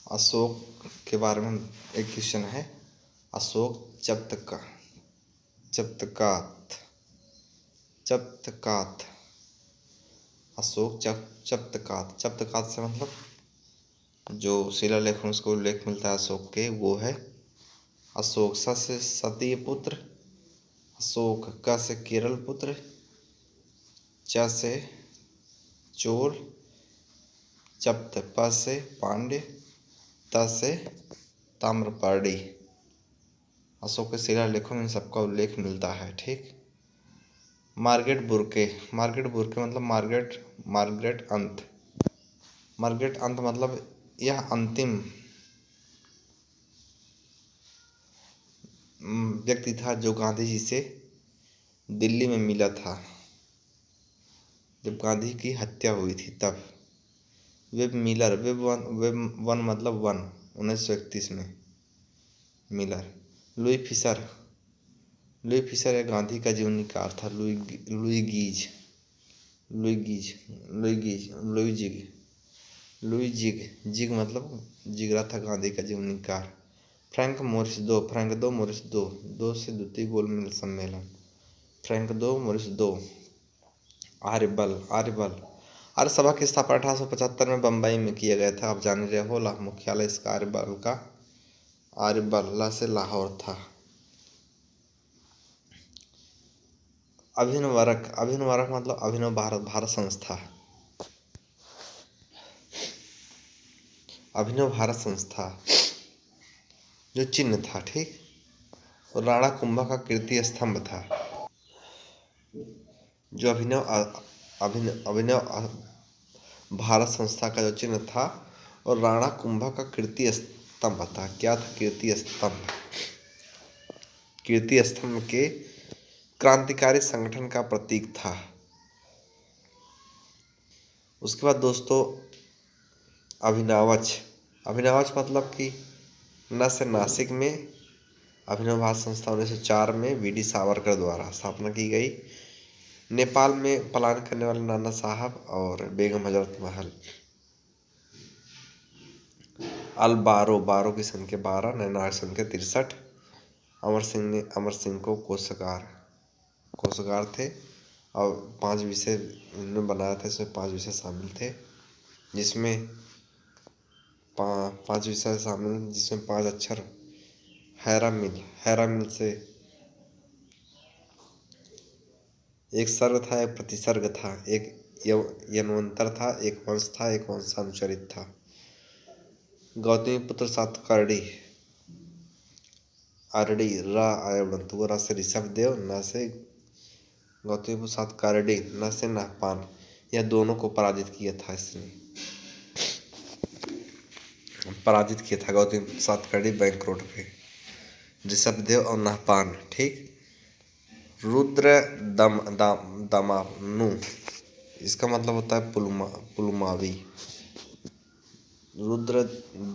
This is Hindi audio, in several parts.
अशोक के बारे में एक क्वेश्चन है। अशोक चप्तकात अशोक चप्तकात से मतलब जो शिलालेख में उसको उल्लेख मिलता है अशोक के, वो है अशोक। स से सतीय पुत्र, अशोक क से केरल पुत्र, च से चोल, चप्त प से पांड्य, त से ताम्रपर्णी। अशोक के शिलालेखों में इन सबका उल्लेख मिलता है। ठीक। मार्गेट बुर्के मतलब मार्गरेट अंत मतलब यह अंतिम व्यक्ति था जो गांधी जी से दिल्ली में मिला था जब गांधी की हत्या हुई थी तब। वेब वन मतलब 1931 में मिलर। लुई फिशर एक गांधी का जीवनीकार था। लुई जिग मतलब जिगरा था गांधी का जीवनीकार। फ्रैंक मोरिस दो से द्वितीय गोलमेज सम्मेलन। फ्रैंक दो मोरिस दो। आर्य सभा की स्थापना 1875 में बम्बई में किया गया था। आप जान रहे हो, मुख्यालय इसका आर्यबल से लाहौर था। अभिनवरक मतलब अभिनव भारत संस्था जो चिन्ह था। ठीक। और राणा कुंभा का कीर्ति स्तंभ था जो अभिनव भारत संस्था का जो चिन्ह था। और राणा कुंभा का कीर्ति स्तंभ था। क्या था कीर्ति स्तंभ? कीर्ति स्तंभ के क्रांतिकारी संगठन का प्रतीक था। उसके बाद दोस्तों अभिनवच मतलब कि न से नासिक में अभिनव भारत संस्था 1904 में वीडी सावरकर द्वारा स्थापना की गई। नेपाल में पलायन करने वाले नाना साहब और बेगम हजरत महल। बारो की संख्या 12, नैनार की संख्या 63। अमर सिंह को कोषागार थे और 5 विषय इन्होंने बनाया था। इसमें 5 विषय शामिल थे जिसमें 5 अक्षर हैरामिल से एक सर्ग था, एक प्रतिसर्ग था, एक यन्वंतर था, एक वंश था, एक वंशानुचरित था। गौतमी पुत्र सातकर्णी आरडी रा से ऋषभ देव, न से गौतमी पुत्र सातकर्णी, न से नहपान, यह दोनों को पराजित किया था। इसने पराजित किया था गौतमी सातकर्णी बैंक रोड पे, ऋषभ देव और नहपान। ठीक। रुद्र दमानु इसका मतलब होता है पुलमावी। रुद्र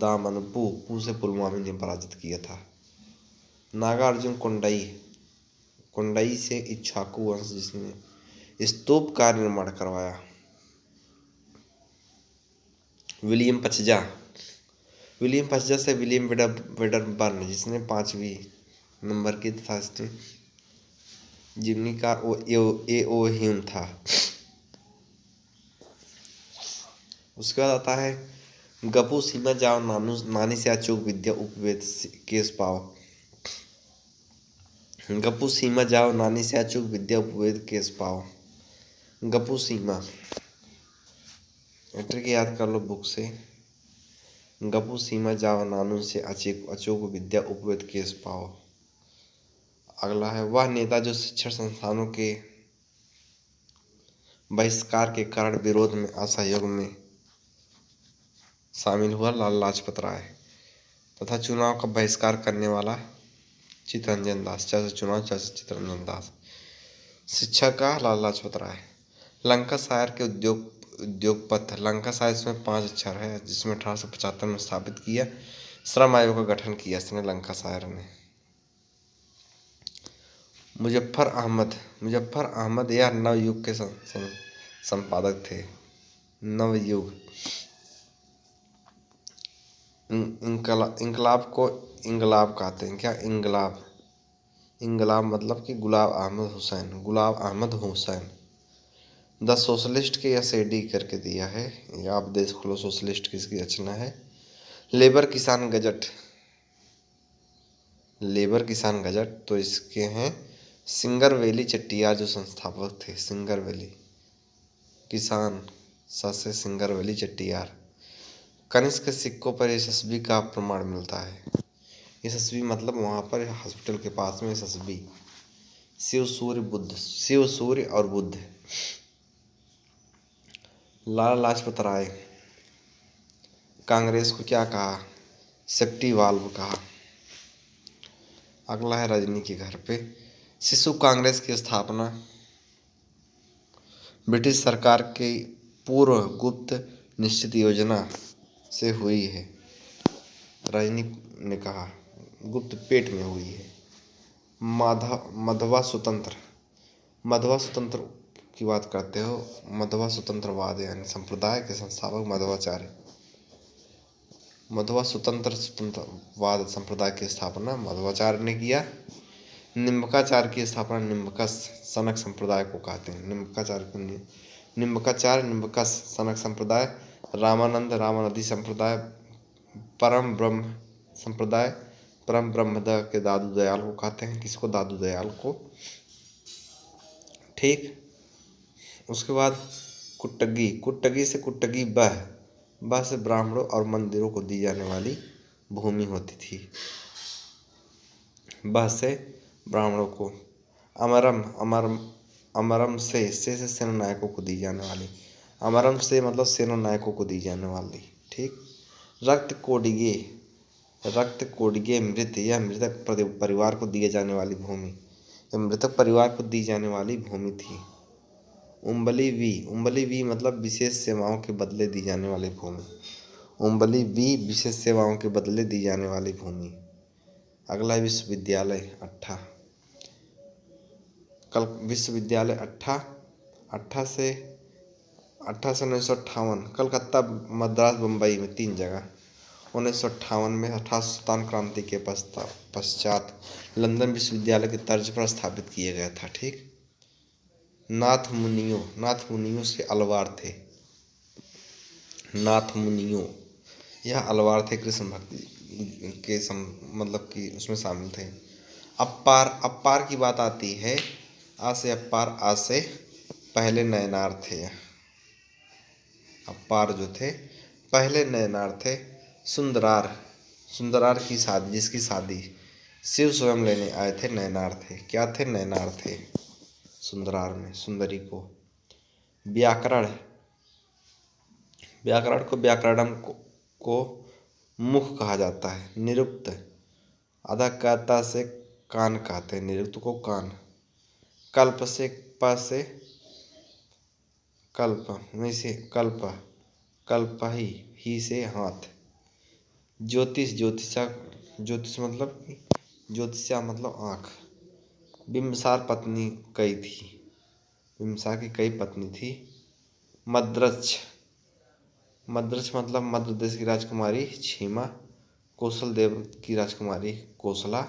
दामन पू से पुलमावी ने पराजित किया था। नागार्जुन कोंडाई से इक्ष्वाकु वंश जिसने स्तूप का निर्माण करवाया। विलियम पचजा से विलियम वेडरबर्न जिसने 5वीं नंबर की तथा जीवनीकार ओ ह्यूम था। उसके बाद आता है गपू सीमा जाओ नानी से अचूक विद्या उपवेद केस पाओ। गपू सीमा जाओ नानी से अचूक विद्या उपवेद केस पाओ। गपू सीमा ट्रिक याद कर लो बुक से। गपू सीमा जाओ नानू से अचूक विद्या उपवेद केस पाओ। अगला है वह नेता जो शिक्षण संस्थानों के बहिष्कार के कारण विरोध में असहयोग में शामिल हुआ, लाला लाजपत राय। तथा चुनाव का बहिष्कार करने वाला चित्तरंजन दास। चाहे चुनाव चाहे चित्तरंजन दास। शिक्षा का लाला लाजपत राय। लंकाशायर के उद्योगपति। लंकाशायर इसमें 5 अक्षर है जिसमें 1875 में स्थापित किया। श्रम आयोग का गठन किया इसने लंकाशायर ने। मुजफ्फर अहमद यह नवयुग के संपादक थे। इंकलाब को इंगलाब कहते हैं। क्या? इंगलाब। इंगलाब मतलब कि गुलाब अहमद हुसैन। द सोशलिस्ट के या सेडी करके दिया है, ये आप देख लो सोशलिस्ट किसकी रचना है। लेबर किसान गजट, लेबर किसान गजट तो इसके हैं सिंगरवेली चेट्टियार जो संस्थापक थे। सिंगरवेली, किसान सा से सिंगरवेली चेट्टियार। कनिष्क के सिक्कों पर यशस्वी का प्रमाण मिलता है। यशस्वी मतलब वहाँ पर हॉस्पिटल के पास में यशस्वी। शिव सूर्य बुद्ध, शिव सूर्य और बुद्ध। लाला लाजपत राय कांग्रेस को क्या कहा? सेफ्टी वाल्व कहा। अगला है रजनी के घर पे। शिशु कांग्रेस की स्थापना ब्रिटिश सरकार की पूर्व गुप्त निश्चित योजना से हुई है। रजनी ने कहा गुप्त पेट में हुई है। मधवा स्वतंत्र, मधवा स्वतंत्र की बात करते हो। मधवा स्वतंत्रवाद यानी संप्रदाय के संस्थापक मध्वाचार्य। मधवा स्वतंत्रवाद संप्रदाय की स्थापना मध्वाचार्य ने किया। निम्बकाचार्य की स्थापना निम्बकस सनक संप्रदाय को कहते हैं। निम्बकाचार्य सनक संप्रदाय। रामानंद रामानंदी संप्रदाय। परम ब्रह्म संप्रदाय परम ब्रह्मदा के दादू दयाल को कहते हैं। किसको? दादू दयाल को। ठीक। उसके बाद कुट्टगी, कुट्टगी से कुट्टगी बह से ब्राह्मणों और मंदिरों को दी जाने वाली भूमि होती थी। बह से ब्राह्मणों को। अमरम से सेना नायकों को दी जाने वाली। अमरम से मतलब सेना नायकों को दी जाने वाली। ठीक। रक्त कोडिगे मृत, यह मृतक परिवार को दिए जाने वाली भूमि, यह मृतक परिवार को दी जाने वाली भूमि थी। उम्बली वी मतलब विशेष सेवाओं के बदले दी जाने वाली भूमि। उम्बली वी विशेष सेवाओं के बदले दी जाने वाली भूमि। अगला है विश्वविद्यालय अट्ठा। कल विश्वविद्यालय अट्ठा से 1958। कलकत्ता, मद्रास, बम्बई में 3 जगह। 1958 में 1857 क्रांति के पश्चात लंदन विश्वविद्यालय की तर्ज पर स्थापित किया गया था। ठीक। नाथ मुनियों से अलवार थे। नाथ मुनियों, यह अलवार थे कृष्ण भक्ति के मतलब कि उसमें शामिल थे। अप्पार की बात आती है। आ से अप्पार, आ से पहले नयनार थे। अप्पार जो थे पहले नयनार थे। सुंदरार की शादी, जिसकी शादी शिव स्वयं लेने आए थे, नयनार थे। क्या थे? नयनार थे सुंदरार में सुंदरी को। व्याकरण को व्याकरणम को मुख कहा जाता है। निरुक्त, अधकता से कान कहते हैं, निरुक्त को कान। कल्प से कल्प ही से हाथ। ज्योतिषा मतलब आँख। बिंबिसार पत्नी कई थी, बिंबिसार की कई पत्नी थी। मद्रज मतलब मध्य प्रदेश की राजकुमारी क्षीमा। कौशल देव की राजकुमारी कौशला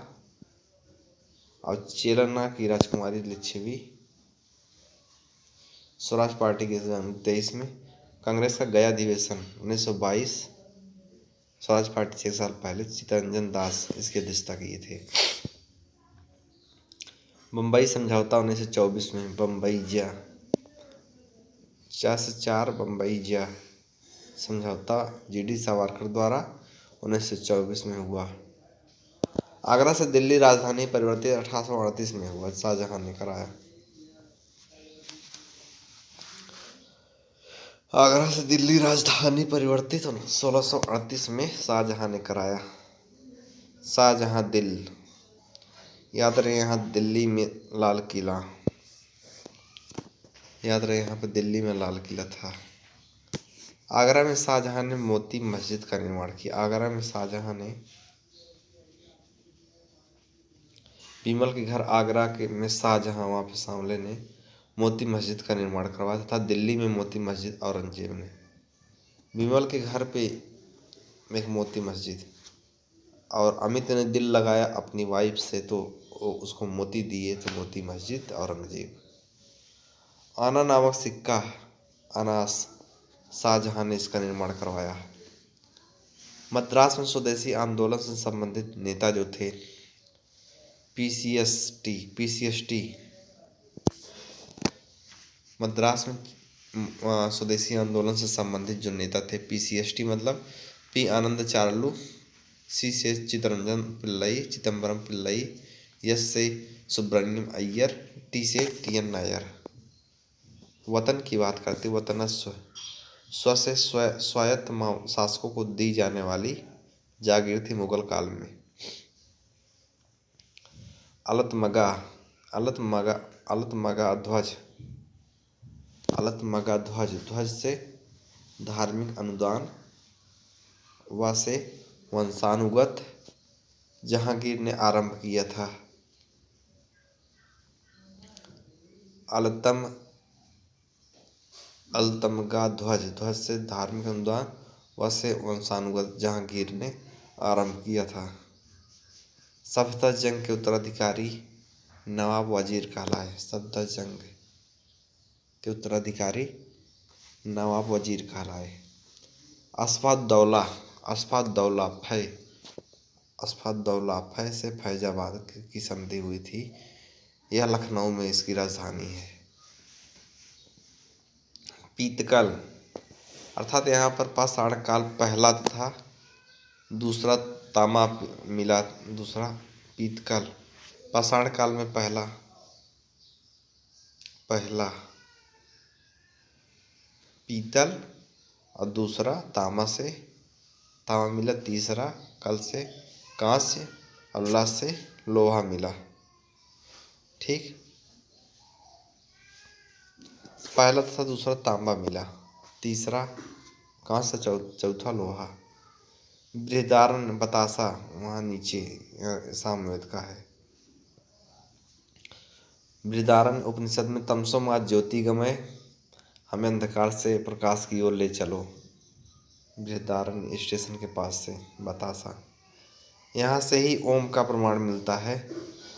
और चेलना की राजकुमारी लिच्छवी। स्वराज पार्टी के 2023 में। कांग्रेस का गया अधिवेशन 1922। स्वराज पार्टी से 1 साल पहले चित्तरंजन दास इसकी अध्यक्षता किए थे। बम्बई समझौता 1924 में। बम्बईजा 4 बम्बईजा समझौता GD सावरकर द्वारा 1924 में हुआ। आगरा से दिल्ली राजधानी परिवर्तित 1838 में हुआ, शाहजहां ने कराया। आगरा से दिल्ली राजधानी परिवर्तित 1638 में शाहजहां ने कराया। शाहजहां दिल, याद रहे यहाँ दिल्ली में लाल किला, याद रहे यहाँ पे दिल्ली में लाल किला था। आगरा में शाहजहां ने मोती मस्जिद का निर्माण किया। आगरा में शाहजहां ने बीमल के घर आगरा के में शाहजहां वहाँ पे सांवले ने मोती मस्जिद का निर्माण करवाया था। दिल्ली में मोती मस्जिद औरंगजेब ने। बीमल के घर पे एक मोती मस्जिद। और अमित ने दिल लगाया अपनी वाइफ से तो उसको मोती दिए तो मोती मस्जिद औरंगजेब। आना नामक सिक्का अनास शाहजहां ने इसका निर्माण करवाया। मद्रास में स्वदेशी आंदोलन से संबंधित नेता जो थे पीसीएसटी मद्रास में स्वदेशी आंदोलन से संबंधित जो नेता थे पीसीएसटी मतलब पी आनंद चार्लू, सी से चिदम्बरम पिल्लई, एस से सुब्रमण्यम अय्यर, टी से टी एन नायर। वतन की बात करते वतनस्व स्व से स्वायत्त शासकों को दी जाने वाली जागीर थी मुगल काल में। अलतमगा अलतमगा ध्वज ध्वज से धार्मिक अनुदान, व से वंशानुगत जहांगीर ने आरंभ किया था। अलतमगा ध्वज ध्वज से धार्मिक अनुदान, व से वंशानुगत जहांगीर ने आरंभ किया था। सफदर जंग के उत्तराधिकारी नवाब वजीर कहलाए। सफदर जंग के उत्तराधिकारी नवाब वजीर कहलाए। अस्फात दौला फै से फैजाबाद की संधि हुई थी। यह लखनऊ में इसकी राजधानी है। पीतकल अर्थात यहाँ पर पाषाण काल पहला था, दूसरा तामा मिला, दूसरा पीतकल। पाषाण काल में पहला पीतल और दूसरा तामा मिला, तीसरा कल से कांस्य और ला से लोहा मिला। ठीक, पहला तथा दूसरा तांबा मिला, तीसरा कांस्य, चौथा लोहा। बृहदारण्य बतासा वहाँ नीचे सामवेद का है। बृहदारण्य उपनिषद में तमसो मा ज्योतिर्गमय, हमें अंधकार से प्रकाश की ओर ले चलो। बृहदारण्य स्टेशन के पास से बतासा, यहाँ से ही ओम का प्रमाण मिलता है।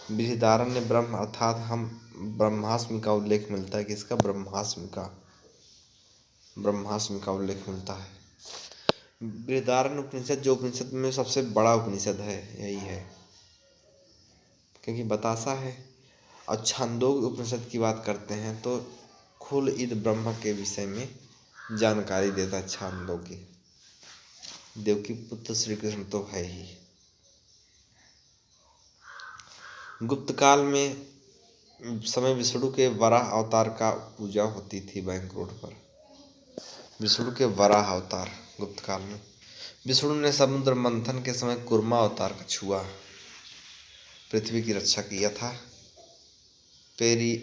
बृहदारण्य ब्रह्म अर्थात हम ब्रह्मास्मि का उल्लेख मिलता है। किसका? ब्रह्मास्मि का उल्लेख मिलता है। बृहदारण्य उपनिषद जो उपनिषद में सबसे बड़ा उपनिषद है यही है, क्योंकि बतासा है। और छांदोग्य उपनिषद की बात करते हैं तो खुल ईद ब्रह्म के विषय में जानकारी देता है। छांदोग्य देवकी पुत्र श्री कृष्ण तो है ही। गुप्त काल में समय विष्णु के वराह अवतार का पूजा होती थी बैंक रोड पर। विष्णु के वराह अवतार गुप्त काल में। विष्णु ने समुद्र मंथन के समय कूर्मा अवतार का छुआ, पृथ्वी की रक्षा किया था। पेरी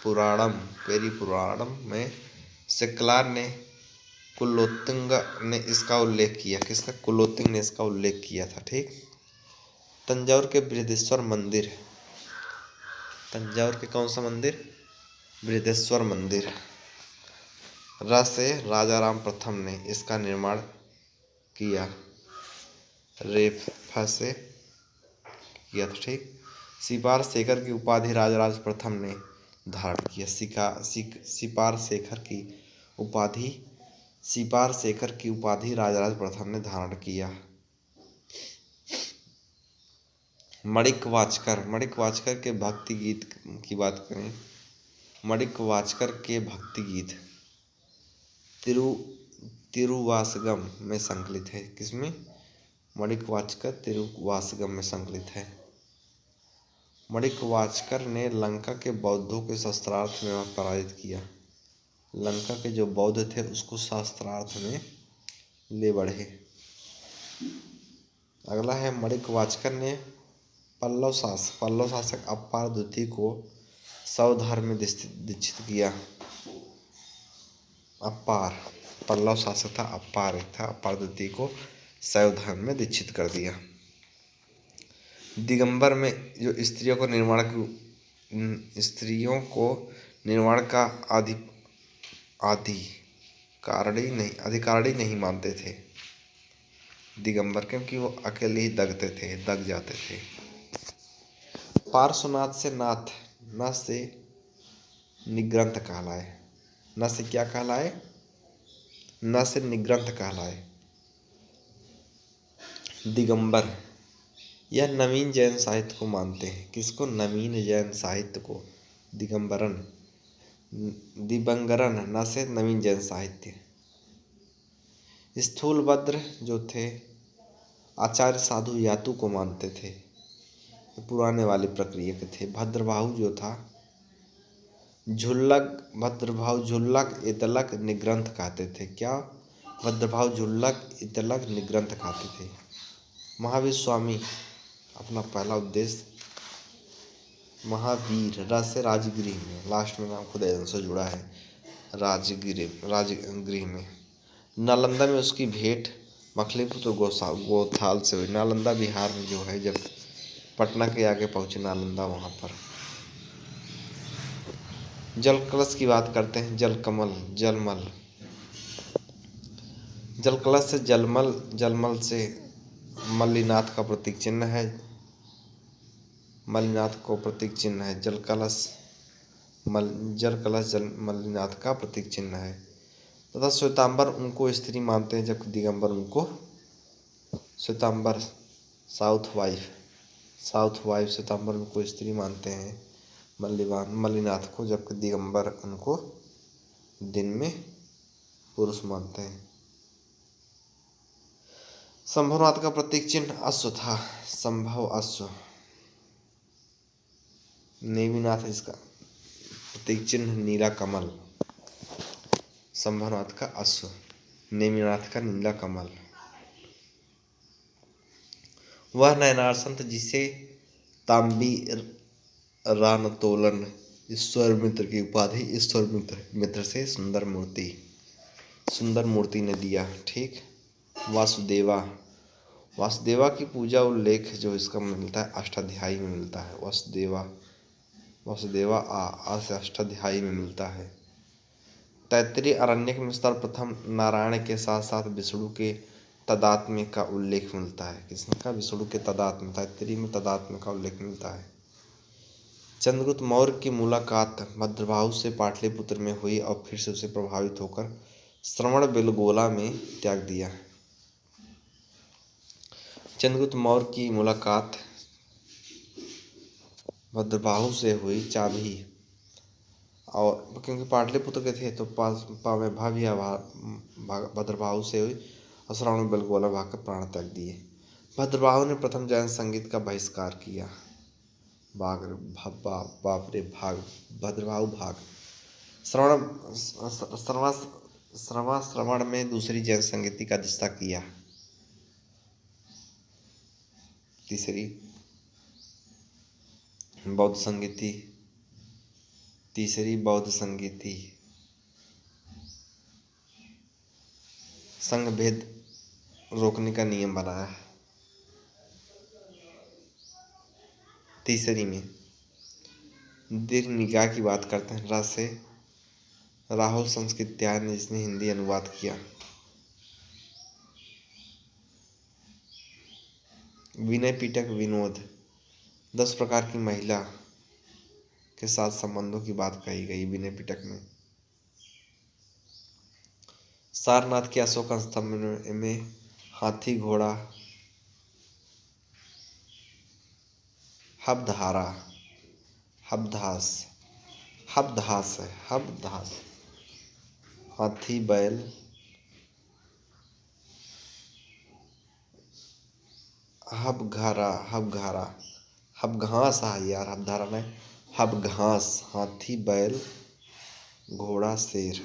पुराणम में सिकलार ने कुलोत्तुंग ने इसका उल्लेख किया। किसका? कुलोत्तुंग ने इसका उल्लेख किया था। ठीक, तंजौर के बृहदेश्वर मंदिर, तंजौर के कौन सा मंदिर? बृहदेश्वर मंदिर। से राजाराम प्रथम ने इसका निर्माण किया। रेफा से किया था। ठीक, सिपार शेखर की उपाधि राजराज प्रथम ने धारण किया। सिपार शेखर की उपाधि राजराज प्रथम ने धारण किया। मणिक वाचकर के भक्ति गीत की बात करें। मणिक वाचकर के भक्ति गीत तिरुवासगम में संकलित है। किसमें? मणिक वाचकर तिरुवासगम में संकलित है। मणिक वाचकर ने लंका के बौद्धों के शस्त्रार्थ में पराजित किया। लंका के जो बौद्ध थे उसको शस्त्रार्थ में ले बढ़े। अगला है मणिक वाचकर ने पल्लव शासक अप्पार द्वितीय को स्वधर्म में दीक्षित किया। पल्लव शासक था अप्पार द्वितीय को शैव धर्म में दीक्षित कर दिया। दिगंबर में जो स्त्रियों को निर्माण का अधिकारी नहीं मानते थे दिगंबर, क्योंकि वो अकेले ही दग जाते थे। पार्श्वनाथ से नाथ, न से निग्रंथ कहलाए। न से क्या कहलाए? न से निग्रंथ कहलाए। दिगंबर, यह नवीन जैन साहित्य को मानते हैं। किसको? नवीन जैन साहित्य को। दिगंबरन, दिगंबरन, न से नवीन जैन साहित्य। स्थूलभद्र जो थे आचार्य साधु यातु को मानते थे, पुराने वाली प्रक्रिया के थे। भद्रबाहु जो था झुल्लक, भद्रबाहु झुल्लक इतलक निग्रंथ कहते थे। क्या? भद्रबाहु झुल्लक इतलक निग्रंथ कहते थे। महावीर स्वामी अपना पहला उपदेश महावीर, रस से राजगृह में, लास्ट में नाम खुद से जुड़ा है, राजगृह में। नालंदा में उसकी भेंट मखलीपुत्र गोथाल से हुई। नालंदा बिहार में जो है, जब पटना के आगे पहुंचे नालंदा, वहाँ पर। जल कलश की बात करते हैं। जलकमल, जलमल, जल कलश से जलमल, जलमल से मल्लीनाथ का प्रतीक चिन्ह है। मल्लीनाथ को प्रतीक चिन्ह है जल कलश। जल कलश मल्लीनाथ का प्रतीक चिन्ह है। तथा श्वेतांबर उनको स्त्री मानते हैं, जबकि दिगंबर उनको श्वेतांबर साउथ वाइफ श्वेतांबर उनको स्त्री मानते हैं मल्लीनाथ को, जबकि दिगंबर उनको दिन में पुरुष मानते हैं। संभवनाथ का प्रतीक चिन्ह अश्व था। संभव अश्व। नेमिनाथ इसका प्रतीक चिन्ह नीला कमल। संभवनाथ का अश्व, नेमिनाथ का नीला कमल। वह नयनार संत जिसे तांबी रानतोलन ईश्वर मित्र की उपाधि ईश्वर मित्र से सुंदर मूर्ति ने दिया। ठीक। वासुदेवा की पूजा उल्लेख जो इसका मिलता है अष्टाध्यायी में मिलता है। वासुदेवा आ से अष्टाध्यायी में मिलता है। तैत्तिरीय अरण्यक में सर्वप्रथम नारायण के साथ साथ विष्णु के तदात्म्य का उल्लेख मिलता है। किसका? विष्णु के तदात्म्य। तैत्तिरीय में तदात्म्य का उल्लेख मिलता है। चंद्रगुप्त मौर्य की मुलाकात भद्रबाहु से पाटलिपुत्र में हुई और फिर से उसे प्रभावित होकर श्रवणबेलगोला में त्याग दिया। चंद्रगुप्त मौर्य की मुलाकात भद्रबाहु से हुई चाभी, और क्योंकि पाटलिपुत्र के थे तो भाविया भद्रबाहु से हुई और श्रवणबेलगोला भाग कर प्राण त्याग दिए। भद्रबाहु ने प्रथम जैन संगीत का बहिष्कार किया। बाप रे भाग, भद्रबाहु भाग। श्रवण में दूसरी जैन संगीति का दिशा किया। तीसरी बौद्ध संगीति, तीसरी बौद्ध संगीति। संघ भेद रोकने का नियम बनाया। तीसरी में दीर्घ निकाय की बात करते हैं। रस से राहुल संस्कृत्याय ने जिसने हिंदी अनुवाद किया। विनय पिटक विनोद, 10 प्रकार की महिला के साथ संबंधों की बात कही गई विनय पिटक में। सारनाथ के अशोक स्तंभ में हाथी घोड़ा हबधास हाथी बैल हबघास यार, हबधारा नहीं, हबघास, हाथी बैल घोड़ा शेर,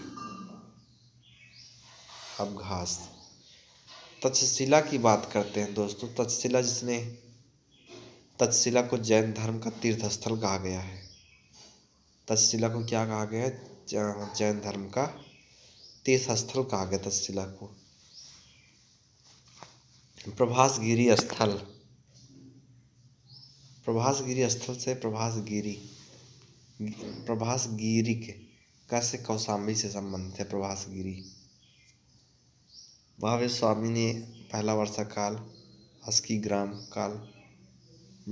हबघास। तक्षशिला की बात करते हैं दोस्तों। तक्षशिला को जैन धर्म का तीर्थ स्थल कहा गया है। तक्षशिला को क्या कहा गया है? जैन धर्म का तीर्थ स्थल कहा गया तक्षशिला को। प्रभासगिरी स्थल से प्रभासगिरी कैसे कौशाम्बी से संबंधित है। प्रभासगिरी महावीर स्वामी ने पहला वर्षा काल अस्की ग्राम काल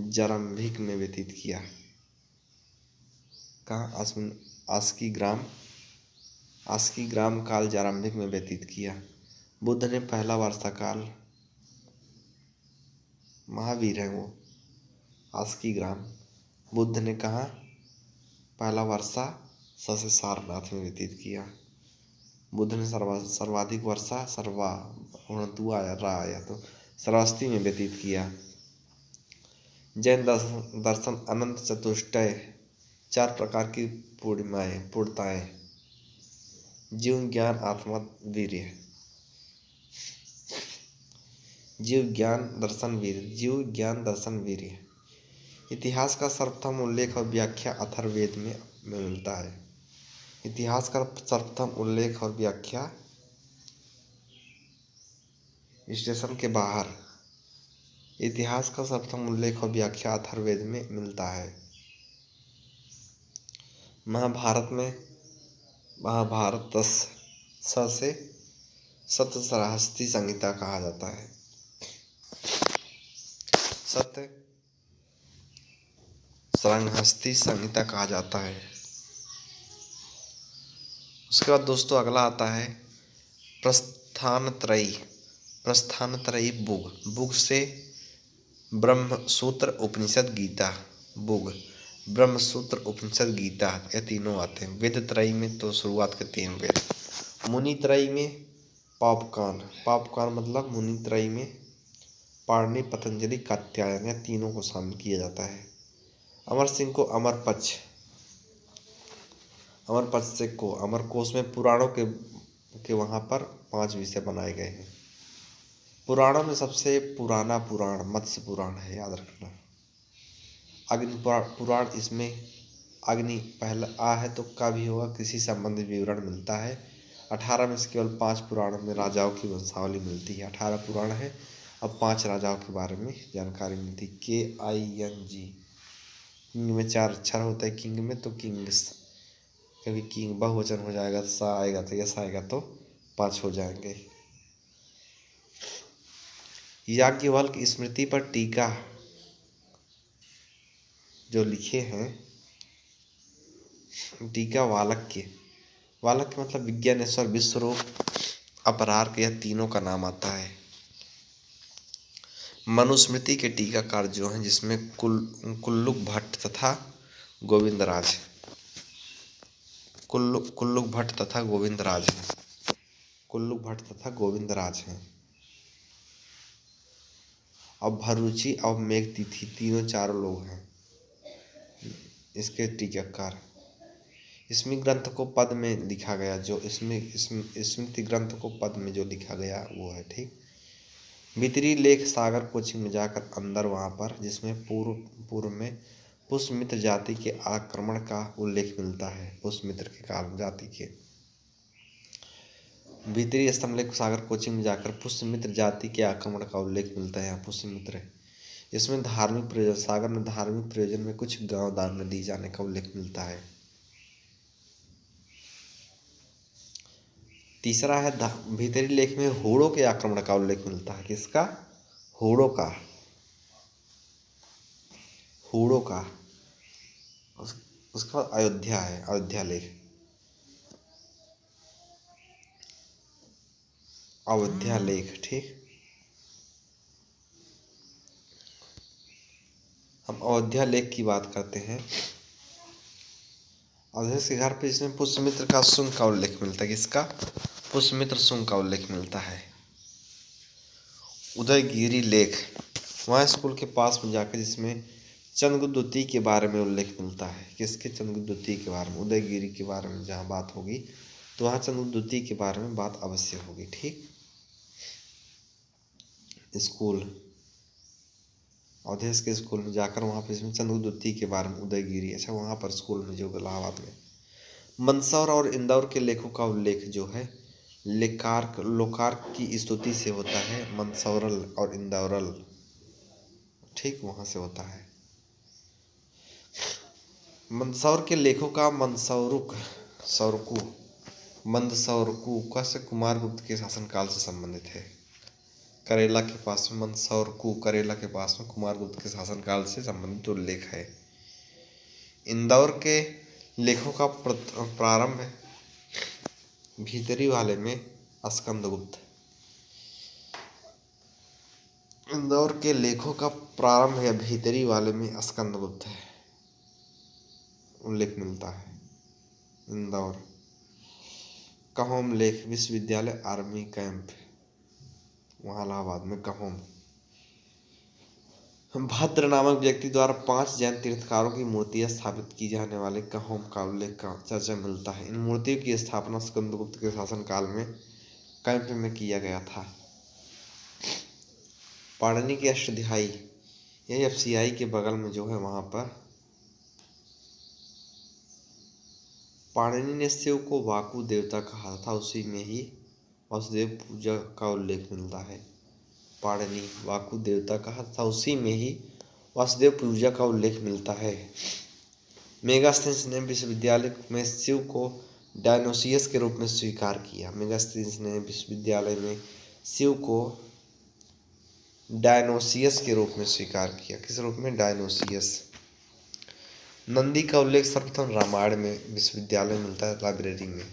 जारंभिक में व्यतीत किया। कहाँ? अस्की ग्राम काल जारंभिक में व्यतीत किया। बुद्ध ने पहला वर्षा काल, महावीर है वो, अस्की ग्राम। बुद्ध ने कहा पहला वर्षा से सारनाथ में व्यतीत किया। बुद्ध ने सर्वाधिक वर्षा आया तो श्रावस्ती में व्यतीत किया। जैन दर्शन अनंत चतुष्टय, 4 प्रकार की पूर्णताएं, जीव ज्ञान आत्मा वीर्य। जीव ज्ञान दर्शन वीर्य। इतिहास का सर्वप्रथम उल्लेख और व्याख्या अथर्ववेद में मिलता है। इतिहास का सर्वप्रथम उल्लेख और व्याख्या स्टेशन के बाहर। इतिहास का सर्वप्रथम उल्लेख और व्याख्या अथर्ववेद में मिलता है। महाभारत से सप्तसहस्त्री संहिता कहा जाता है। सप्तसहस्त्री संहिता कहा जाता है। उसके बाद दोस्तों अगला आता है प्रस्थानत्रयी बुग से ब्रह्मसूत्र उपनिषद गीता। ब्रह्मसूत्र उपनिषद गीता, ये तीनों आते हैं। वेद त्रयी में तो शुरुआत के 3 वेद। मुनि त्रयी में पापकान मतलब मुनि त्रयी में पाणिनि, पतंजलि, कात्यायन, या तीनों को शामिल किया जाता है। अमर सिंह को अमरपक्ष से को अमरकोश में पुराणों के वहाँ पर 5 विषय बनाए गए हैं। पुराणों में सबसे पुराना पुराण मत्स्य पुराण है, याद रखना। अग्नि पुराण, इसमें अग्नि पहला आ है तो का भी होगा, कृषि संबंधित विवरण मिलता है। 18 में से केवल 5 पुराणों में राजाओं की वंशावली मिलती है। 18 पुराण है, अब 5 राजाओं के बारे में जानकारी मिलती। KING, किंग में 4 अक्षर होता है। किंग में तो किंग्स, क्योंकि किंग बहुवचन हो जाएगा तो सा आएगा तो यस आएगा तो 5 हो जाएंगे। याज्ञवल्क्य की स्मृति पर टीका जो लिखे हैं, टीका वालक्य मतलब विज्ञानेश्वर, विश्वरूप, अपरार्क, यह तीनों का नाम आता है। मनुस्मृति के टीकाकार जो हैं, जिसमें कुल्लुक भट्ट तथा गोविंदराज हैं। अब भरूची और मेघतिथि तीनों 4 लोग हैं इसके टीकाकार। स्मृति ग्रंथ को पद में लिखा गया, जो स्मृति ग्रंथ को पद में जो लिखा गया वो है, ठीक। भीतरी लेख सागर कोचिंग में जाकर अंदर वहाँ पर, जिसमें पूर्व में पुष्यमित्र जाति के आक्रमण का उल्लेख मिलता है। पुष्यमित्र के काल जाति के भीतरी स्तंभलेख सागर कोचिंग में जाकर पुष्यमित्र जाति के आक्रमण का उल्लेख मिलता है। यहाँ पुष्यमित्र है। इसमें धार्मिक प्रयोजन, सागर में धार्मिक प्रयोजन में कुछ गांव दान में दी जाने का उल्लेख मिलता है। तीसरा है भीतरी लेख में होड़ों के आक्रमण का उल्लेख मिलता है। किसका? होड़ों का। उसके बाद अयोध्या है, अयोध्या लेख, ठीक। हम अयोध्या लेख की बात करते हैं। अयोध्या के घर पे इसमें पुष्यमित्र का शुंग का उल्लेख मिलता है। किसका? पुष्यमित्र शुंग का उल्लेख मिलता है। उदयगिरी लेख, वहाँ स्कूल के पास में जाकर, जिसमें चंद्रगुप्त द्वितीय के बारे में उल्लेख मिलता है। किसके? चंद्रगुप्त द्वितीय के बारे में। उदयगिरी के बारे में जहाँ बात होगी तो वहाँ चंद्रगुप्त द्वितीय के बारे में बात अवश्य होगी, ठीक। स्कूल, अवधेश के स्कूल में जाकर वहाँ पर इसमें चंद्रगुप्त द्वितीय के बारे में, उदयगिरी, अच्छा वहाँ पर स्कूल में जो इलाहाबाद में। मंदसौर और इंदौर के लेखों का उल्लेख जो है लोकार्क की स्तुति से होता है। मंदसौरल और इंदौरल, ठीक, वहाँ से होता है। मंदसौर के लेखों का मंदसौरुक, मंदसौर कुका से कुमारगुप्त के शासनकाल से संबंधित है। करेला के पास में मंदसौर करेला के पास में कुमारगुप्त के शासनकाल से संबंधित उल्लेख है। इंदौर के लेखों का प्रारंभ भीतरी वाले में स्कंदगुप्त। इंदौर के लेखों का प्रारंभ या भीतरी वाले में स्कंदगुप्त है उल्लेख मिलता है। इंदौर कहोम लेख विश्वविद्यालय आर्मी कैंप वहाँ इलाहाबाद में कहोम। भद्र नामक व्यक्ति द्वारा 5 जैन तीर्थकारों की मूर्तियां स्थापित की जाने वाले कहोम का उल्लेख का चर्चा मिलता है। इन मूर्तियों की स्थापना स्कंदगुप्त के शासनकाल में कैंप में किया गया था। पाणिनि की अष्टाध्यायी ये एफसीआई के बगल में जो है वहाँ पर पाणिनि ने शिव को वाकु देवता कहा था, उसी में ही वासुदेव पूजा का उल्लेख मिलता है। पाणिनि वाकु देवता कहा था, उसी में ही वासुदेव पूजा का उल्लेख मिलता है। मेगास्थनीज ने विश्वविद्यालय में शिव को डायनोसियस के रूप में स्वीकार किया। मेगास्थनीज ने विश्वविद्यालय में शिव को डायनोसियस के रूप में स्वीकार किया। किस रूप में? डायनोसियस। नंदी का उल्लेख सर्वप्रथम रामायण में विश्वविद्यालय में मिलता है, लाइब्रेरी में।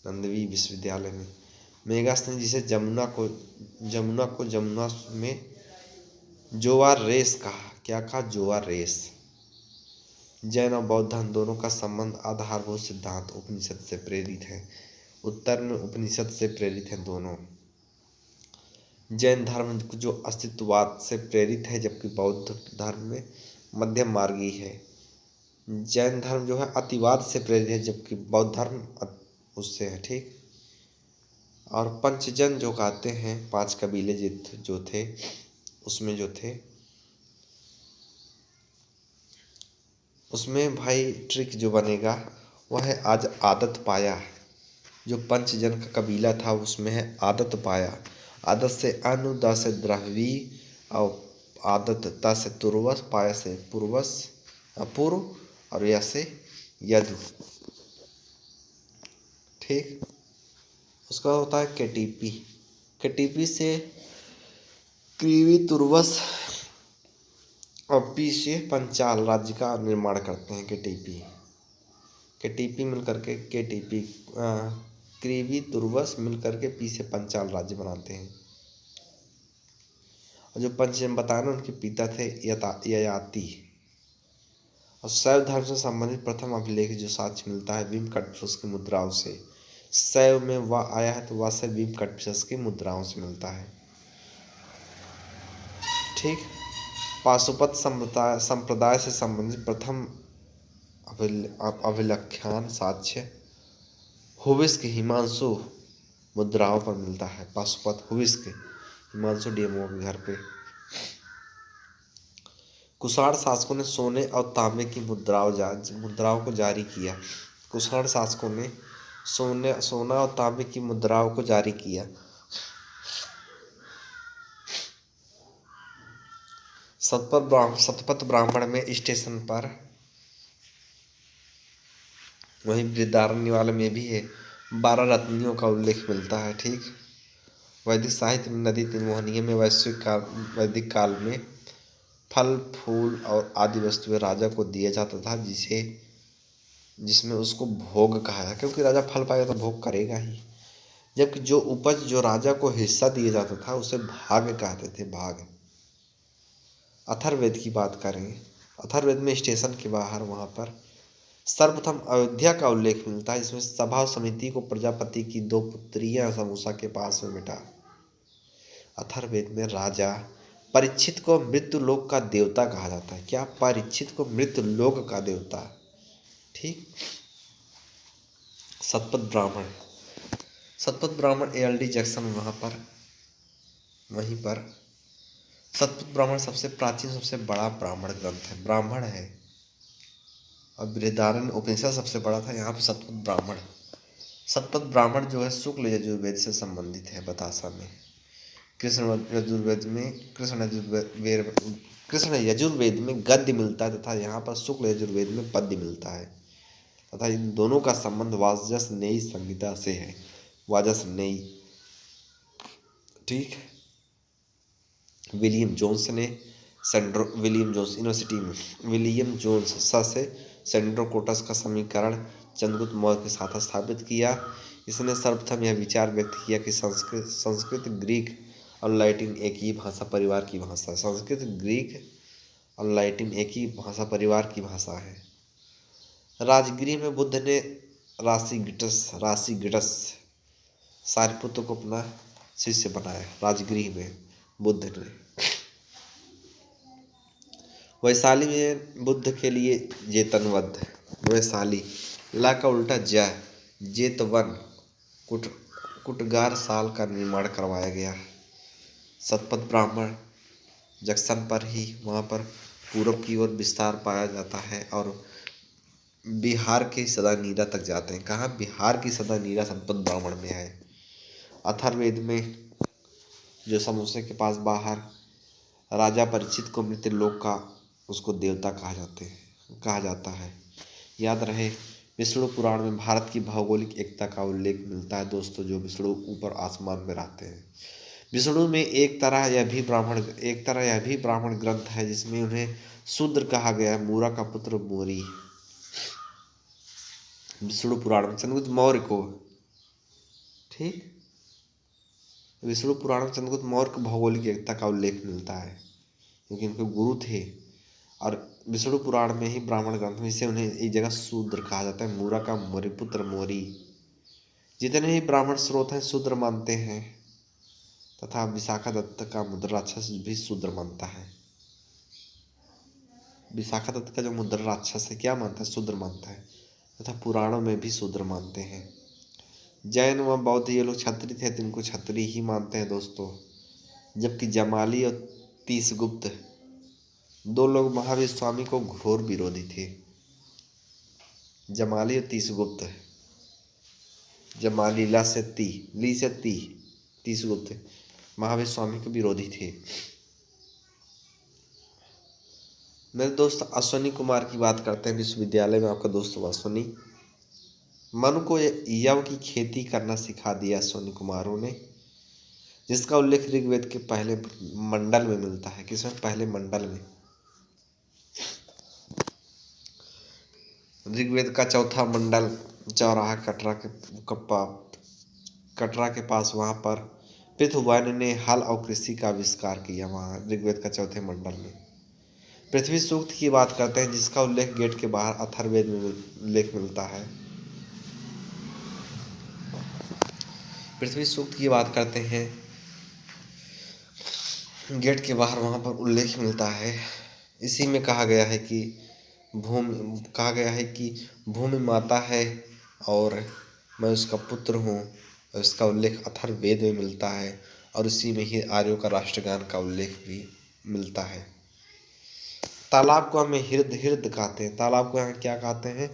नंदवी विश्वविद्यालय में। मेगास्थनीज जिसे जमुना में जोवार रेस कहा। क्या कहा? जोवार रेस। जैन और बौद्ध धर्म दोनों का संबंध आधारभूत सिद्धांत उपनिषद से प्रेरित है। उत्तर में उपनिषद से प्रेरित है दोनों। जैन धर्म जो अस्तित्ववाद से प्रेरित है, जबकि बौद्ध धर्म में मध्यम मार्गी है। जैन धर्म जो है अतिवाद से प्रेरित है, जबकि बौद्ध धर्म उससे है। ठीक। और पंचजन जो कहते हैं, 5 कबीले जो थे उसमें जो थे उसमें भाई ट्रिक जो बनेगा वह है आज आदत पाया। जो पंचजन का कबीला था उसमें है आदत पाया। आदत से अनु, द से द्रहवी और आदत, ता से तुर्वस, पाया से पूर्वस पूर्व और या से यदु। ठीक। उसका होता है केटीपी। केटीपी से क्रीवी, तुर्वस और पी से पंचाल राज्य का निर्माण करते हैं। केटीपी मिलकर के केटीपी क्रीवी, तुर्वस मिलकर के पी से पंचाल राज्य बनाते हैं। और जो पंचजन बताए ना, उनके पिता थे ययाति। और शैव धर्म से संबंधित प्रथम अभिलेख जो साक्ष्य मिलता है भीम कटपिशस की मुद्राओं से। शैव में वह आया है तो वह से भीम कटपिशस की मुद्राओं से मिलता है। ठीक। पाशुपत संप्रदाय से संबंधित प्रथम अभिलख्यान साक्ष्य हुविस्क हिमांशु मुद्राओं पर मिलता है। पाशुपत हुविस्क हिमांशु डीएमओ के घर पे। कुषाण शासकों ने सोने और तांबे की मुद्राओं को जारी किया। कुषाण शासकों ने सोना और तांबे की मुद्राओं को जारी किया। शतपथ ब्राह्मण में स्टेशन पर, वहीं बृहदारण्य वाले में भी है, 12 रत्नियों का उल्लेख मिलता है। ठीक। वैदिक साहित्य में नदी तिनमोहनीय में वैदिक काल में फल, फूल और आदि वस्तुएं राजा को दिया जाता था, जिसमें उसको भोग कहा है, क्योंकि राजा फल पाएगा तो भोग करेगा ही। जबकि जो उपज जो राजा को हिस्सा दिया जाता था उसे भाग कहते थे, भाग। अथर्ववेद की बात करें, अथर्ववेद में स्टेशन के बाहर वहाँ पर सर्वप्रथम अयोध्या का उल्लेख मिलता है। इसमें सभा समिति को प्रजापति की 2 पुत्रियां समूसा के पास में मिटा। अथर्ववेद में राजा परीक्षित को मृत्यु लोक का देवता कहा जाता है। क्या? परीक्षित को मृत्यु लोक का देवता। ठीक। शतपथ ब्राह्मण एएलडी जंक्शन वहीं पर शतपथ ब्राह्मण सबसे प्राचीन सबसे बड़ा ब्राह्मण ग्रंथ है, ब्राह्मण है। और बृहदारण्य उपनिषद सबसे बड़ा था। यहाँ पर शतपथ ब्राह्मण जो है शुक्ल यजुर्वेद से संबंधित है। बतासा में कृष्ण यजुर्वेद में गद्य मिलता है तथा यहाँ पर शुक्ल यजुर्वेद में पद्य मिलता है। तथा इन दोनों का संबंध वाजसनेयी संहिता से है। वाजसनेयी, ठीक। विलियम जोन्स यूनिवर्सिटी में विलियम जोन्स से सेंड्रोकोटस का समीकरण चंद्रगुप्त मौर्य के साथ स्थापित किया। इसने सर्वप्रथम यह विचार व्यक्त किया कि संस्कृत, ग्रीक और लैटिन एक ही भाषा परिवार की भाषा है। संस्कृत, ग्रीक और लैटिन एक ही भाषा परिवार की भाषा है। राजगृह में बुद्ध ने राशिगटस सारिपुत्र को अपना शिष्य बनाया। राजगृह में बुद्ध ने। वैशाली में बुद्ध के लिए जेतनवध, वैशाली ला का उल्टा जेतवन कुटगार साल का निर्माण करवाया गया। सतपथ ब्राह्मण जंक्शन पर ही वहाँ पर पूरब की ओर विस्तार पाया जाता है और बिहार के सदा नीरा तक जाते हैं। कहाँ? बिहार की सदा नीरा सतपथ ब्राह्मण में है। अथर्ववेद में जो समोसे के पास बाहर राजा परीक्षित को मृत्यु लोक का उसको देवता कहा जाता है। याद रहे, विष्णु पुराण में भारत की भौगोलिक एकता का उल्लेख मिलता है दोस्तों, जो विष्णु ऊपर आसमान में रहते हैं। विष्णु में एक तरह यह भी ब्राह्मण ग्रंथ है जिसमें उन्हें शूद्र कहा गया है। मूरा का पुत्र मोरी। विष्णु पुराण में चंद्रगुप्त मौर्य को, ठीक, विष्णु पुराण में चंद्रगुप्त मौर्य को भौगोलिक एकता का उल्लेख मिलता है क्योंकि उनके गुरु थे। और विष्णु पुराण में ही ब्राह्मण ग्रंथ में इसे उन्हें एक जगह शूद्र कहा जाता है। मूरा का मोरी पुत्र मोरी। जितने ही ब्राह्मण स्रोत हैं शूद्र मानते हैं तथा विशाखा दत्त का मुद्रा राक्षस भी शूद्र मानता है। विशाखा दत्त का जो मुद्रा राक्षस है क्या मानता है? शूद्र मानता है तथा पुराणों में भी शूद्र मानते हैं। जैन व बौद्ध ये लोग क्षत्रिय थे तो इनको क्षत्रिय ही मानते हैं दोस्तों। जबकि जमाली और तीसगुप्त दो लोग महावीर स्वामी को घोर विरोधी थे। जमाली और तीसगुप्त, जमाली ला से ती, तीसगुप्त महावीर स्वामी के विरोधी थे। मेरे दोस्त अश्विनी कुमार की बात करते हैं। विश्वविद्यालय में आपका दोस्त अश्विनी। मनु को यव की खेती करना सिखा दिया अश्विनी कुमारों ने, जिसका उल्लेख ऋग्वेद के पहले मंडल में मिलता है। किसमें? पहले मंडल में। ऋग्वेद का चौथा मंडल चौराहा कटरा के पास वहाँ पर पृथुवान ने हल और कृषि का आविष्कार किया। वहाँ ऋग्वेद का चौथे मंडल में। पृथ्वी सूक्त की बात करते हैं जिसका उल्लेख गेट के बाहर अथर्ववेद में उल्लेख मिलता है। पृथ्वी सूक्त की बात करते हैं, गेट के बाहर वहाँ पर उल्लेख मिलता है। इसी में कहा गया है कि भूमि माता है और मैं उसका पुत्र हूँ। इसका उल्लेख अथर्ववेद में मिलता है और इसी में ही आर्यों का राष्ट्रगान का उल्लेख भी मिलता है। तालाब को हमें हृद कहते हैं। तालाब को यहाँ क्या कहते हैं?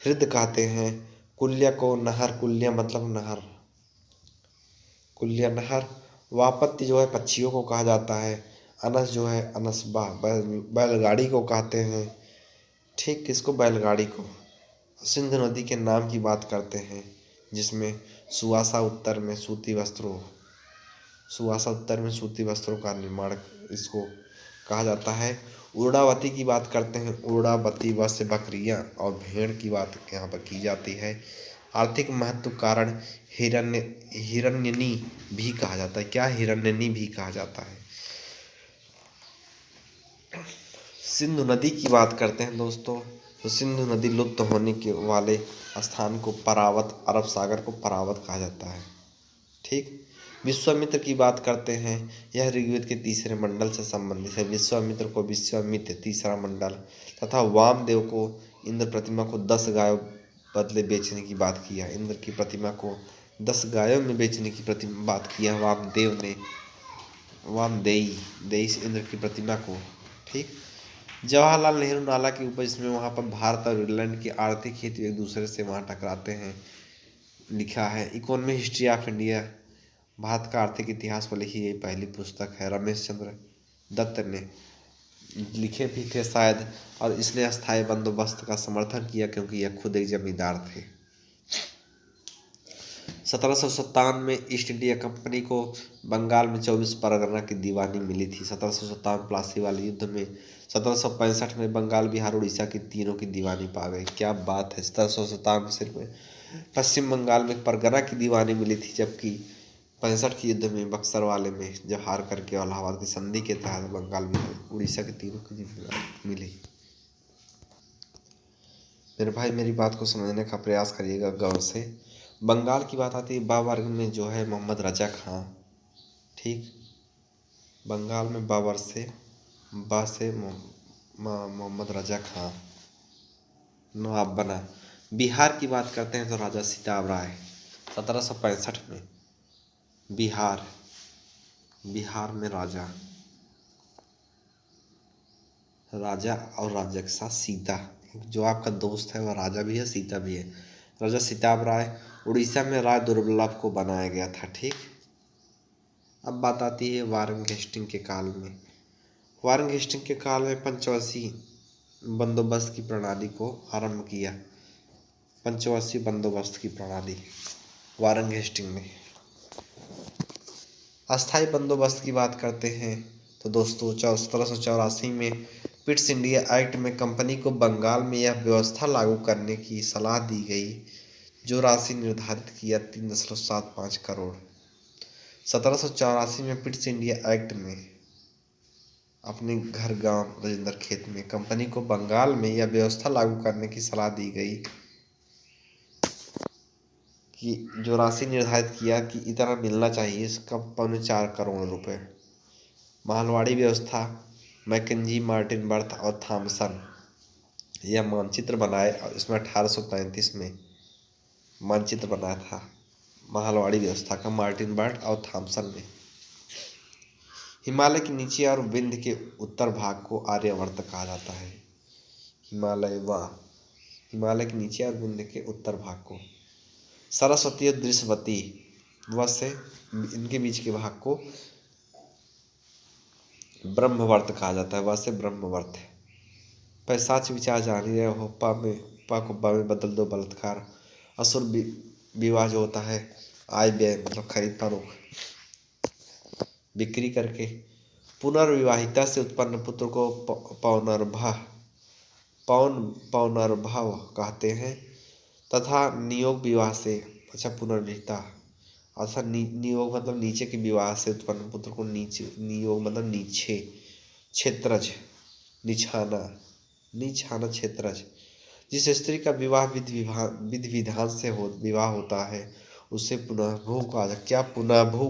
हृद कहते हैं। कुल्य को नहर, कुल्य मतलब नहर, कुल्य नहर। वापत्ति जो है पक्षियों को कहा जाता है। अनस जो है अनसबा बैलगाड़ी को कहते हैं। ठीक, किसको? बैलगाड़ी को। सिंधु नदी के नाम की बात करते हैं जिसमें सुवासा उत्तर में सूती वस्त्रों का निर्माण इसको कहा जाता है। उर्डावती की बात करते हैं। उर्डावती व से बकरियाँ और भेड़ की बात यहाँ पर की जाती है। आर्थिक महत्व कारण हिरण्यनी भी कहा जाता है। क्या? हिरण्यनी भी कहा जाता है। सिंधु नदी की बात करते हैं दोस्तों, तो सिंधु नदी लुप्त होने के वाले स्थान को परावत, अरब सागर को परावत कहा जाता है। ठीक। विश्वामित्र की बात करते हैं। यह ऋग्वेद के तीसरे मंडल से संबंधित है। विश्वामित्र को विश्वामित्र तीसरा मंडल तथा वामदेव को इंद्र प्रतिमा को 10 गायों बदले बेचने की बात किया। इंद्र की प्रतिमा को 10 गायों में बेचने की बात किया वामदेव ने, वामदेई से इंद्र की प्रतिमा को। ठीक। जवाहरलाल नेहरू नाला की उपज में वहाँ पर भारत और इंग्लैंड की आर्थिक हित एक दूसरे से वहाँ टकराते हैं, लिखा है। Economic history of India, Bharat का आर्थिक इतिहास पर लिखी गई पहली पुस्तक है। रमेश चंद्र दत्त ने लिखे भी थे शायद, और इसने अस्थायी बंदोबस्त का समर्थन किया क्योंकि यह खुद एक जमींदार थे। 1757 में ईस्ट इंडिया कंपनी को बंगाल में 24 परगना की दीवानी मिली थी। 1757 प्लासी वाले युद्ध में 1765 में बंगाल, बिहार, उड़ीसा की तीनों की दीवानी पा गई। क्या बात है! 1757 में सिर्फ पश्चिम बंगाल में परगना की दीवानी मिली थी, जबकि 65 के युद्ध में बक्सर वाले में जब हार करके इलाहाबाद की संधि के तहत बंगाल में उड़ीसा की तीनों की दीवानी मिली। मेरे भाई मेरी बात को समझने का प्रयास करिएगा गौर से। बंगाल की बात आती है, बा वर्ग में जो है मोहम्मद रजा खां, ठीक। बंगाल में बाबर से बा से मोहम्मद रजा खां नवाब बना। बिहार की बात करते हैं तो राजा सीताब राय 1765 में। बिहार में राजा और राजा के साथ सीता, जो आपका दोस्त है वह राजा भी है सीता भी है। राजा सीताब राय। उड़ीसा में राय दुर्लभ को बनाया गया था, ठीक। अब बात आती है वारन हेस्टिंग के काल में। वारन हेस्टिंग के काल में पंचवसी बंदोबस्त की प्रणाली को आरंभ किया। पंचवसी बंदोबस्त की प्रणाली वारन हेस्टिंग में। अस्थायी बंदोबस्त की बात करते हैं तो दोस्तों 1784 में पिट्स इंडिया एक्ट में कंपनी को बंगाल में यह व्यवस्था लागू करने की सलाह दी गई, जो राशि निर्धारित किया 3.75 करोड़। 1784 में पिट्स इंडिया एक्ट में अपने घर गांव राजेंद्र खेत में कंपनी को बंगाल में यह व्यवस्था लागू करने की सलाह दी गई कि जो राशि निर्धारित किया कि इतना मिलना चाहिए, इसका 4.25 करोड़ रुपए। मालवाड़ी व्यवस्था मैकेंजी, मार्टिन बर्थ और थॉमसन यह मानचित्र बनाए, और इसमें 1835 में मानचित्र बनाया था मालवाड़ी व्यवस्था का मार्टिन बर्थ और थॉमसन ने। हिमालय के नीचे और विंध्य के उत्तर भाग को आर्यावर्त कहा जाता है। हिमालय के नीचे और विंध्य के उत्तर भाग को सरस्वती और दृश्यवती व से इनके बीच के भाग को ब्रह्मवर्त कहा जाता है। वह से ब्रह्मवर्त है। पैसाच विचार जानी रहे हो, पा को बा में बदल दो बलात्कार। असुर विवाह जो होता है आय व्यय मतलब खरीद फरोख्त बिक्री करके। पुनर्विवाहिता से उत्पन्न पुत्र को पौनर्भव कहते हैं, तथा नियोग विवाह से पुनर्विवाहिता अर्थात नियोग मतलब नीचे के विवाह से उत्पन्न पुत्र को नियोग मतलब नीचे क्षेत्रज निछाना क्षेत्रज। जिस स्त्री का विवाह विधि विधान से विवाह होता है उसे पुनर्भू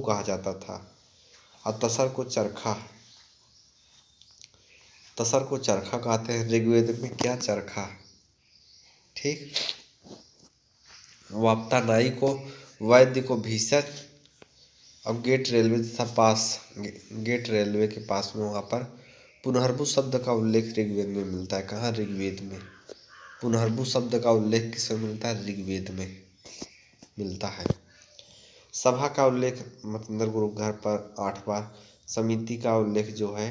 कहा जाता था। और तसर को चरखा कहते हैं। ऋग्वेद में क्या चरखा, ठीक। वाप्ता नाई को वैद्य को भीषण। अब गेट रेलवे के पास में वहाँ पर पुनर्भू शब्द का उल्लेख ऋग्वेद में मिलता है। कहाँ? ऋग्वेद में। पुनर्भू शब्द का उल्लेख किसमें मिलता है? ऋग्वेद में मिलता है। सभा का उल्लेख मतंदर गुरु घर पर 8 बार। समिति का उल्लेख जो है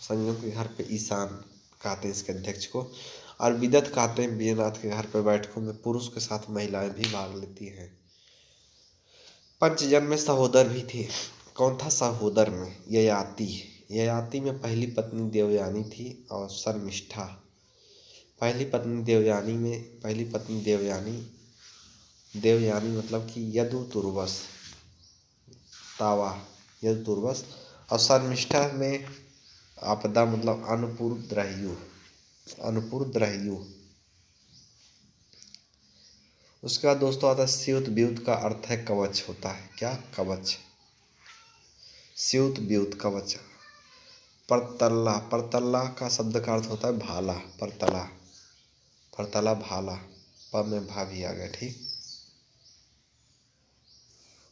संगम के घर पे ईशान कहते हैं इसके अध्यक्ष को। और विदत कहते हैं विजयनाथ के घर पर बैठकों में पुरुष के साथ महिलाएं भी भाग लेती हैं। पंचजन में सहोदर भी थे। कौन था सहोदर में? ययाति में पहली पत्नी देवयानी थी और शर्मिष्ठा। पहली पत्नी देवयानी मतलब कि यदुतुर्वस और शर्मिष्ठा में आपदा मतलब अनुपूर्द्रह्यु। उसके बाद दोस्तों आता है स्यूत ब्यूत का अर्थ है कवच होता है। क्या? कवच। स्यूत ब्यूत कवच। परतल्ला का शब्द का अर्थ होता है भाला। परतला भाला। प में भा भी आ गया, ठीक।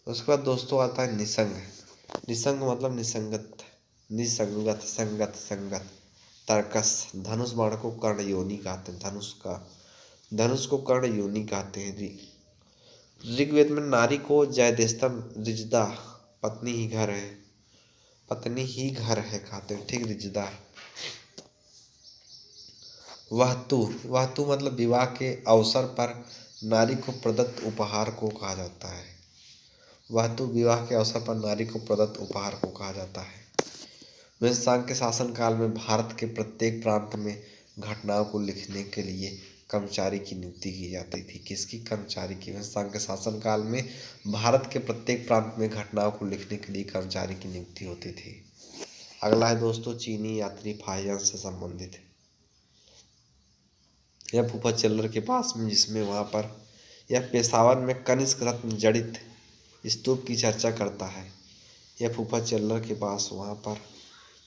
उसके बाद दोस्तों आता है निसंग मतलब संगत। तर्कस। धनुष बाण को कर्ण योनि कहते हैं। धनुष को कर्ण योनि कहते हैं। ऋग्वेद में नारी को जयदेस्तम रिजदा पत्नी ही घर है। पत्नी ही घर है खातिर, ठीक रिजदार। वहतु, वहतु मतलब विवाह के अवसर पर नारी को प्रदत्त उपहार को कहा जाता है। वहतु विवाह के अवसर पर नारी को प्रदत्त उपहार को कहा जाता है। वेशसांग के शासनकाल में भारत के प्रत्येक प्रांत में घटनाओं को लिखने के लिए कर्मचारी की नियुक्ति की जाती थी। किसकी? कर्मचारी की। वेशसांग के शासनकाल में भारत के प्रत्येक प्रांत में घटनाओं को लिखने के लिए कर्मचारी की नियुक्ति होती थी। अगला है दोस्तों चीनी यात्री फाहियान से संबंधित। यह फूफा चेल्लर के पास में, जिसमें वहाँ पर यह पेशावर में कनिष्क रत्न जड़ित स्तूप की चर्चा करता है। यह फूफा चेल्लर के पास वहाँ पर,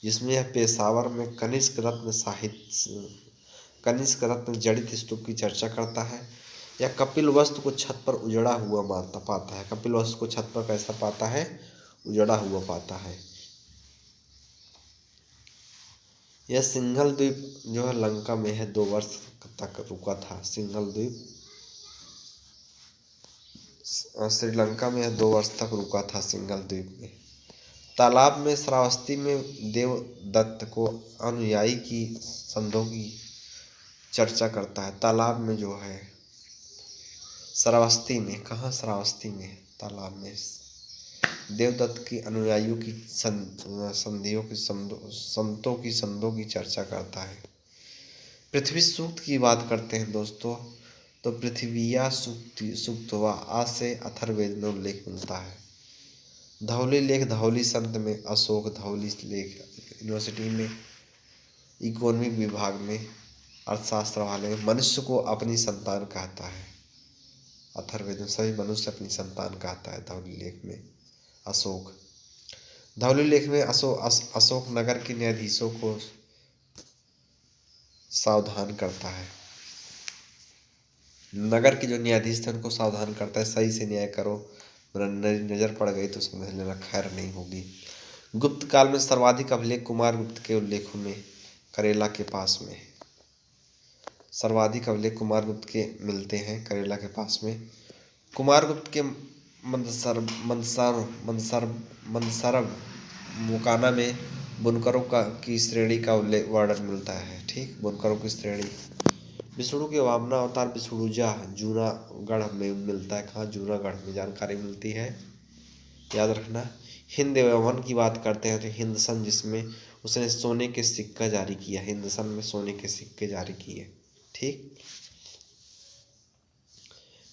जिसमें यह पेशावर में कनिष्क रत्न जड़ित स्तूप की चर्चा करता है। यह कपिल वस्तु को छत पर उजड़ा हुआ पाता है। कपिल वस्तु को छत पर कैसा पाता है? उजड़ा हुआ पाता है। यह सिंघल द्वीप जो है लंका में है 2 वर्ष तक रुका था। सिंघल द्वीप श्रीलंका में 2 वर्ष तक रुका था सिंघल द्वीप में। तालाब में श्रावस्ती में देवदत्त को अनुयायी की संधों की चर्चा करता है। तालाब में जो है श्रावस्ती में, कहाँ? श्रावस्ती में तालाब में देवदत्त की अनुयायियों की संतों की संधों की चर्चा करता है। पृथ्वी सूक्त की बात करते हैं दोस्तों, तो पृथ्वीया सूक्तवा आज से अथर्ववेद में उल्लेख मिलता है। धौली लेख धौली संत में अशोक, धौली लेख यूनिवर्सिटी में इकोनॉमिक विभाग में अर्थशास्त्र वाले में मनुष्य को अपनी संतान कहता है। अथर्ववेद में सभी मनुष्य अपनी संतान कहता है। धौली लेख में अशोक, धौली लेख में अशोक नगर के न्यायाधीशों को सावधान करता है। नगर के जो न्यायाधीश थे उनको सावधान करता है, सही से न्याय करो, नजर पड़ गई तो समझ लेना खैर नहीं होगी। गुप्त काल में सर्वाधिक अभिलेख कुमार गुप्त के उल्लेखों में करेला के पास में, सर्वाधिक अभिलेख कुमार गुप्त के मिलते हैं करेला के पास में। कुमार गुप्त के मंदसर मुकाना में बुनकरों की श्रेणी का वर्णन मिलता है। ठीक, बुनकरों की श्रेणी। विष्णु के वामना अवतार विष्णुजा जूनागढ़ में मिलता है। कहाँ? जूनागढ़ में जानकारी मिलती है, याद रखना। हिंद यवन की बात करते हैं तो हिंदसन, जिसमें उसने सोने के सिक्का जारी किया। हिंदसन में सोने के सिक्के जारी किए। ठीक।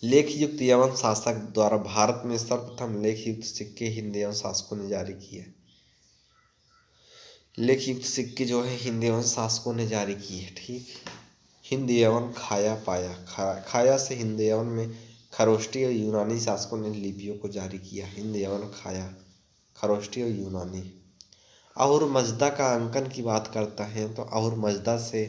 लेखयुक्त यवन शासक द्वारा भारत में सर्वप्रथम लेखयुक्त सिक्के हिंद यवन शासकों ने जारी किए। लेखयुक्त सिक्के जो है हिंद यवन शासकों ने जारी किए। ठीक। हिंद यवन खाया पाया, खाया से हिंद यवन में खरोष्टी और यूनानी शासकों ने लिपियों को जारी किया। हिंद यवन खाया, खरोष्टी और यूनानी। अहुर मजदा का अंकन की बात करता है तो अहुर मजदा से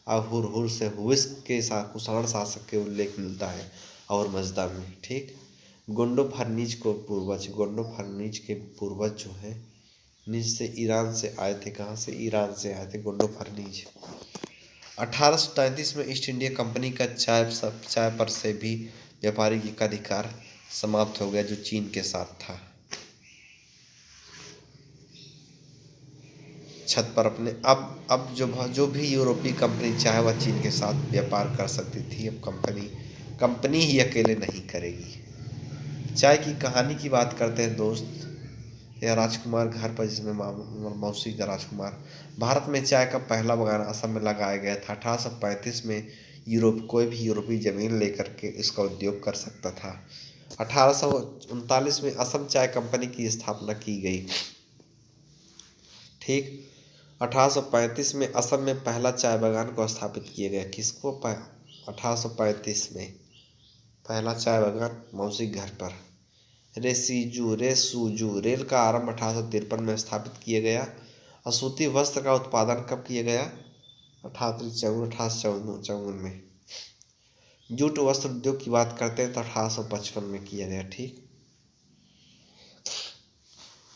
अहुर से हुइस के कुषाण शासक के उल्लेख मिलता है अहुर मजदा में। ठीक। गोंडो फर्नीज को पूर्वज, गोंडो फर्नीज के पूर्वज जो है निज से ईरान से आए थे। कहाँ से? ईरान से आए थे गोंडो फर्नीज। 1833 में ईस्ट इंडिया कंपनी का चाय पर से भी व्यापारी का अधिकार समाप्त हो गया जो चीन के साथ था। छत पर अपने अब जो भी यूरोपीय कंपनी चाहे वह चीन के साथ व्यापार कर सकती थी। अब कंपनी ही अकेले नहीं करेगी। चाय की कहानी की बात करते हैं दोस्त। यह राजकुमार घर पर, जिसमें मौसी का राजकुमार। भारत में चाय का पहला बगान असम में लगाया गया था। 1835 में कोई भी यूरोपीय जमीन लेकर के इसका उद्योग कर सकता था। 1839 में असम चाय कंपनी की स्थापना की गई। ठीक। 1835 में असम में पहला चाय बागान को स्थापित किया गया। किसको? 1835 में पहला चाय बागान मौसी घर पर। रेसूजू रेल का आरंभ 1853 में स्थापित किया गया। सूती वस्त्र का उत्पादन कब किया गया? 1854 में। जूट वस्त्र उद्योग की बात करते हैं तो 1855 में किया गया। ठीक।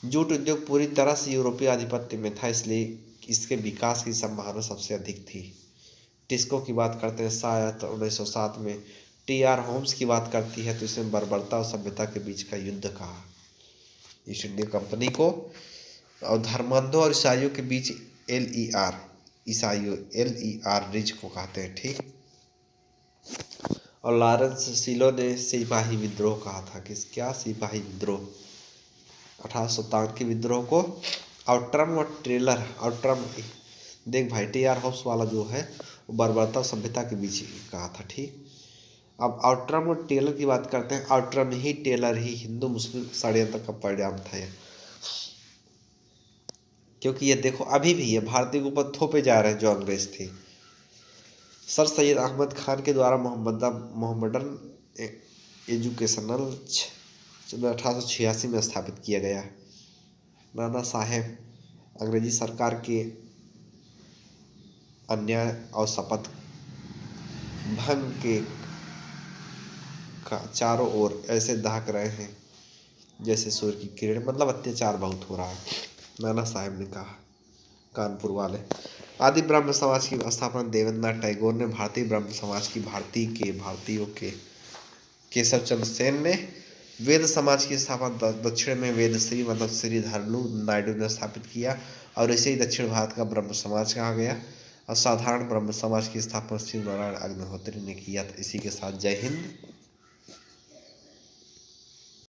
जूट उद्योग पूरी तरह से यूरोपीय आधिपत्य में था, इसलिए इसके विकास की संभावना सबसे अधिक थी। टिस्को की बात करते हैं शायद 1907 में। टी.आर. होम्स की बात करती है तो इसमें बर्बरता और सभ्यता के बीच का युद्ध कहा। ईस्ट इंडिया कंपनी को और धर्मांधों और ईसाइयों के बीच LER, ईसाइयों LER रिज को कहते हैं, ठीक। और लॉरेंस सीलो ने सिपाही विद्रोह कहा था, किस क्या सिपाही विद्रोह, 1857 के विद्रोह को। आउट्रम और टेलर, आउट्रम देख भाई, TR हाउस वाला जो है वो बर्बरता सभ्यता के बीच कहा था, ठीक। अब आउट्रम और टेलर की बात करते हैं। आउट्रम ही टेलर ही हिंदू मुस्लिम षड्यंत्र का परिणाम था यह, क्योंकि ये देखो अभी भी ये भारतीय के ऊपर थोपे जा रहे हैं जो अंग्रेज थे। सर सैयद अहमद खान के द्वारा मोहम्मडन एजुकेशनल 1886 में स्थापित किया गया। नाना साहेब अंग्रेजी सरकार के अन्याय और शपथ भंग के चारों ओर ऐसे दहक रहे हैं जैसे सूर्य की किरण, मतलब अत्याचार बहुत हो रहा है, नाना साहेब ने कहा, कानपुर वाले। आदि ब्रह्म समाज की स्थापना देवेंद्रनाथ टैगोर ने, भारतीय ब्रह्म समाज की भारतीयों के केशव चंद्र सेन ने, वेद समाज की स्थापना दक्षिण में वेदश्री मतलब श्री धरलू नायडू ने स्थापित किया, और इसे ही दक्षिण भारत का ब्रह्म समाज कहा गया। और साधारण ब्रह्म समाज की स्थापना श्री नारायण अग्निहोत्री ने किया था। इसी के साथ जय हिंद।